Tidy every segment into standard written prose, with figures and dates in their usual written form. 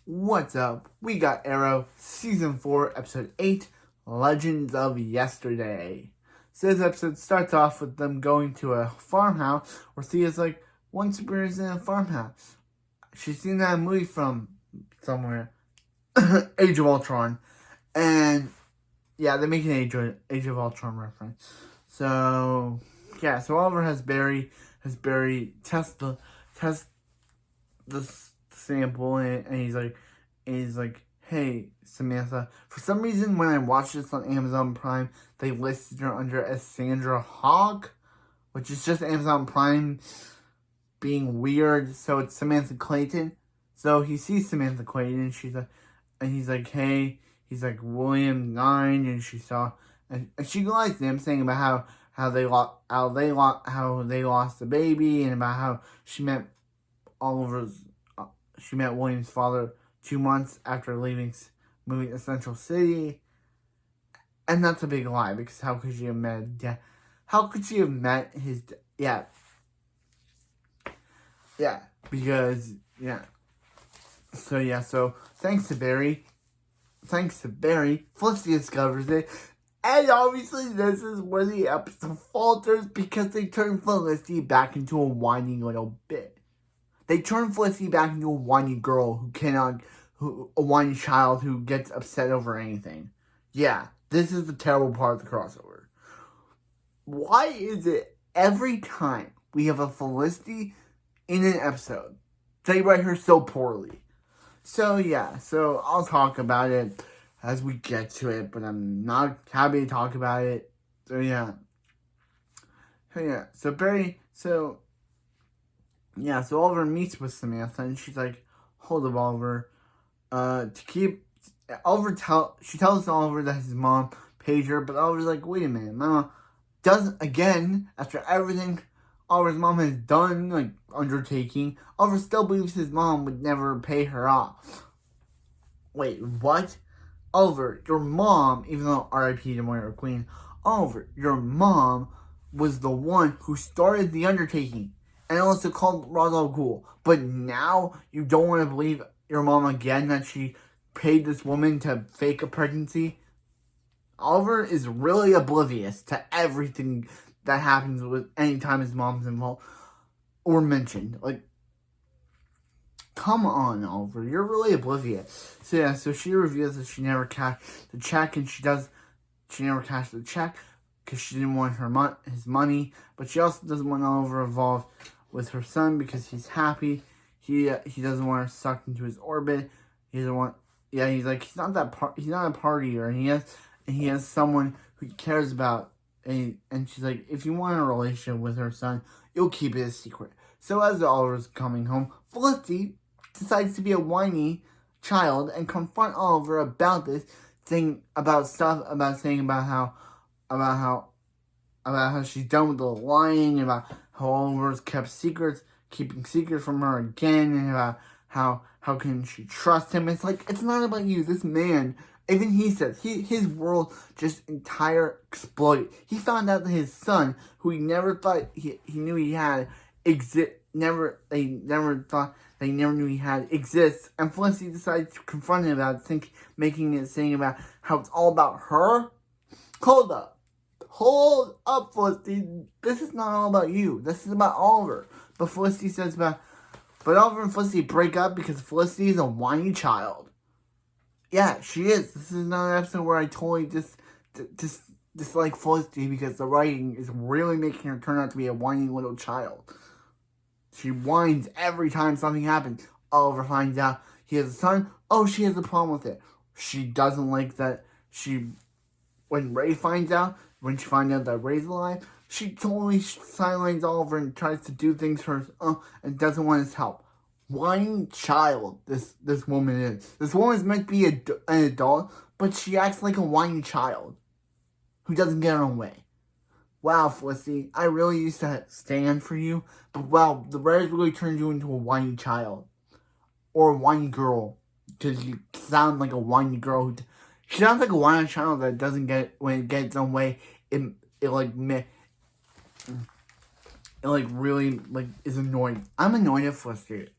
What's up? We got Arrow, Season 4, Episode 8, Legends of Yesterday. So this episode starts off with them going to a farmhouse where Thea's like, one superhero is in a farmhouse. She's seen that movie from somewhere, Age of Ultron. And yeah, they make an Age of Ultron reference. So yeah, so Oliver has Barry test the sample, and he's like, hey, Samantha, for some reason when I watched this on Amazon Prime, they listed her under as Sandra Hogg, which is just Amazon Prime being weird. So it's Samantha Clayton. So he sees Samantha Clayton, and he's like, hey, he's like William 9, and she likes him, saying about how they lost the baby, and about how she met William's father 2 months after moving to Central City. And that's a big lie, because how could she have met dad? How could she have met his dad? Yeah. Yeah, because, yeah. So thanks to Barry, Felicity discovers it. And obviously this is where the episode falters, because they turn Felicity back into a whiny little bitch. They turn Felicity back into a whiny girl a whiny child who gets upset over anything. Yeah, this is the terrible part of the crossover. Why is it every time we have a Felicity in an episode, they write her so poorly? So yeah, so I'll talk about it as we get to it, but I'm not happy to talk about it. So yeah. So Oliver meets with Samantha, and she's like, hold up, Oliver. She tells Oliver that his mom paid her, but Oliver's like, wait a minute, Mama doesn't, again, after everything Oliver's mom has done, like, undertaking, Oliver still believes his mom would never pay her off. Wait, what? Oliver, your mom, even though R.I.P. to Moira Queen, Oliver, your mom was the one who started the undertaking, and also called Ra's al Ghul. But now you don't want to believe your mom again, that she paid this woman to fake a pregnancy? Oliver is really oblivious to everything that happens with any time his mom's involved or mentioned. Like, come on, Oliver, you're really oblivious. So she reveals that she never cashed the check, and she never cashed the check because she didn't want his money, but she also doesn't want Oliver involved with her son because he's happy. He doesn't want her sucked into his orbit. He doesn't want. Yeah, he's like, he's not a partier, and he has someone who he cares about. And she's like, if you want a relationship with her son, you'll keep it a secret. So as Oliver's coming home, Felicity decides to be a whiny child and confront Oliver about this thing, about how she's done with the lying, about how Oliver's keeping secrets from her again, and about how can she trust him. It's like, it's not about you. This man, even he says, his world just entire exploded. He found out that his son, who he never thought he knew he had, they never knew he had, exists. And Felicity decides to confront him about it, saying about how it's all about her. Hold up, Felicity. This is not all about you. This is about Oliver. But Felicity says but Oliver and Felicity break up because Felicity is a whiny child. Yeah, she is. This is another episode where I totally dislike Felicity, because the writing is really making her turn out to be a whiny little child. She whines every time something happens. Oliver finds out he has a son. Oh, she has a problem with it. She doesn't like that. When she finds out that Ray's alive, she totally sidelines Oliver and tries to do things for and doesn't want his help. Whiny child, this woman is. This woman is meant to be an adult, but she acts like a whiny child who doesn't get her own way. Wow, Felicity, I really used to stand for you, but wow, the Rares really turned you into a whiny child. Or a whiny girl, because you sound like a whiny girl. She sounds like a whiny child that doesn't when it gets its own way, it really is annoying. I'm annoyed at Felicity.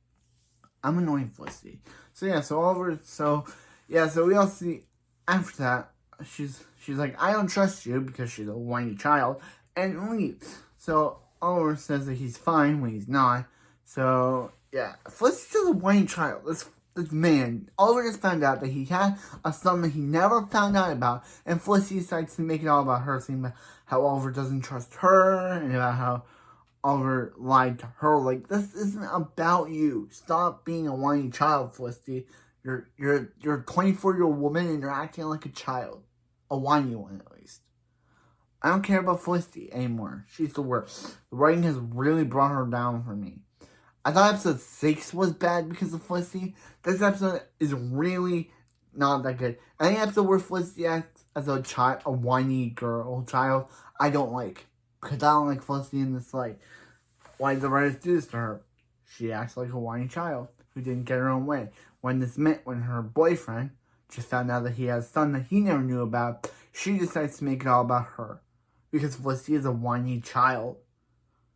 I'm annoying Felicity. So yeah, so Oliver, so we all see after that, she's like, I don't trust you because she's a whiny child, and leaves. So Oliver says that he's fine when he's not. So yeah, Felicity's a whiny child. This man, Oliver just found out that he had a son that he never found out about, and Felicity decides to make it all about her, saying about how Oliver doesn't trust her, and about how Oliver lied to her. Like, this isn't about you. Stop being a whiny child, Felicity. You're a 24-year-old woman and you're acting like a child. A whiny one, at least. I don't care about Felicity anymore. She's the worst. The writing has really brought her down for me. I thought episode 6 was bad because of Felicity. This episode is really not that good. Any episode where Felicity acts as a child, a whiny child, I don't like. Because I don't like Felicity in this light. Why did the writers do this to her? She acts like a whiny child who didn't get her own way. When her boyfriend just found out that he has a son that he never knew about, she decides to make it all about her. Because Felicity is a whiny child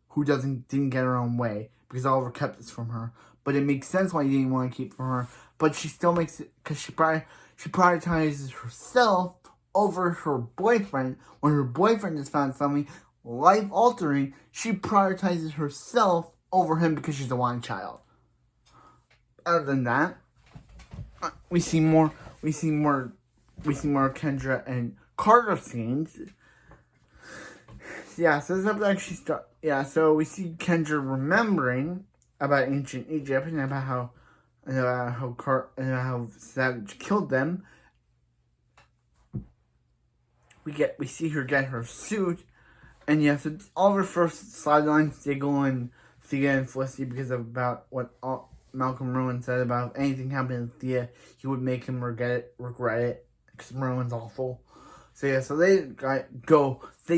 who didn't get her own way. Because Oliver kept this from her. But it makes sense why he didn't want to keep it from her. But she still makes it, because she prioritizes herself over her boyfriend. When her boyfriend has found something life-altering, she prioritizes herself over him because she's a whiny child. Other than that, we see more Kendra and Carter scenes. Yeah, so this episode actually starts. Yeah, so we see Kendra remembering about ancient Egypt and about how Savage killed them. We see her get her suit, and yeah, so all of her first sidelines, Diggle and Thea and Felicity, because of about what Malcolm Rowan said about if anything happened to Thea, he would make him regret it, because Rowan's awful. So yeah, so they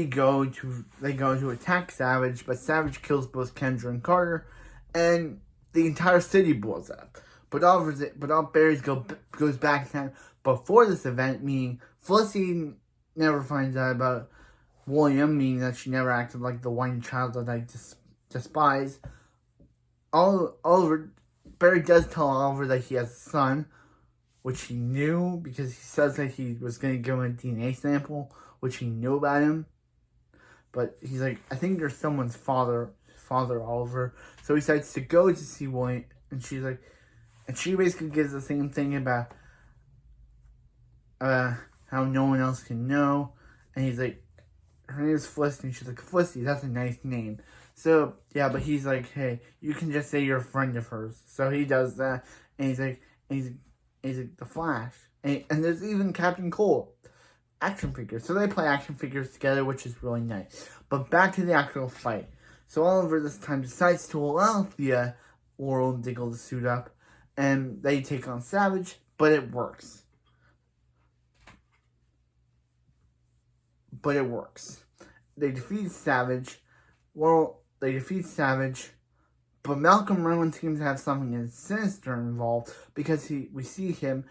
go to attack Savage, but Savage kills both Kendra and Carter, and the entire city blows up. But all Barry's goes back in time before this event, meaning Felicity never finds out about William, meaning that she never acted like the whiny child that I despise. Barry does tell Oliver that he has a son, which he knew because he says that he was going to give him a DNA sample, which he knew about him. But he's like, I think you're someone's father, Oliver. So he decides to go to see William, and she's like, and she basically gives the same thing about how no one else can know. And he's like, her name is Felicity, and she's like, Felicity, that's a nice name. So, yeah, but he's like, hey, you can just say you're a friend of hers. So he does that, and he's like, the Flash. And there's even Captain Cold. Action figures. So they play action figures together, which is really nice. But back to the actual fight. So Oliver this time decides to allow Thea, Laurel, and Diggle to suit up. And they take on Savage, but it works. They defeat Savage. But Malcolm Rowan seems to have something sinister involved because we see him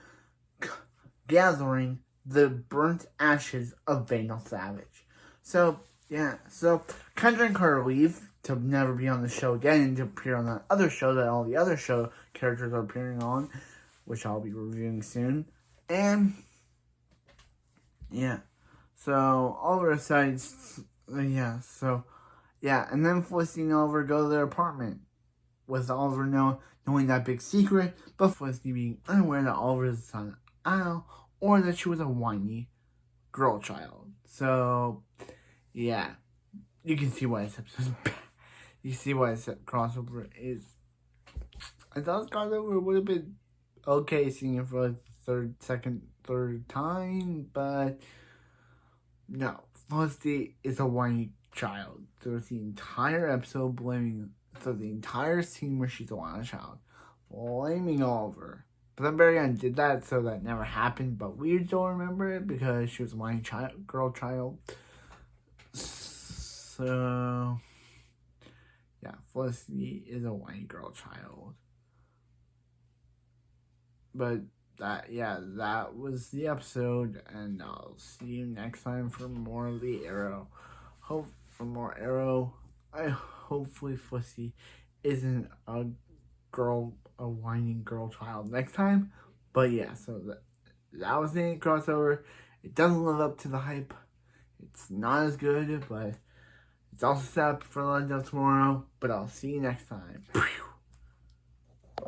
gathering the burnt ashes of Vandal Savage. So, yeah. So, Kendra and Carter leave to never be on the show again and to appear on that other show that all the other show characters are appearing on, which I'll be reviewing soon. And, yeah. So, Oliver decides, and then Felicity and Oliver go to their apartment, with Oliver knowing that big secret, but Felicity being unaware that Oliver is the son of Al, or that she was a whiny girl child. So, yeah. You can see why this episode is bad. You see why this crossover is. I thought this crossover would have been okay seeing it for the third time, but no. Felicity is a whiny child. There's the entire episode the entire scene where she's a whiny child, blaming Oliver. But then Barry Ann did that, so that never happened. But we don't remember it because she was a whiny girl child. So, yeah, Felicity is a whiny girl child. But that was the episode, and I'll see you next time for more of the Arrow. Hopefully Felicity isn't whining girl child next time. But yeah, so that was the crossover. It doesn't live up to the hype. It's not as good, but it's also set up for Legend of Tomorrow. But I'll see you next time.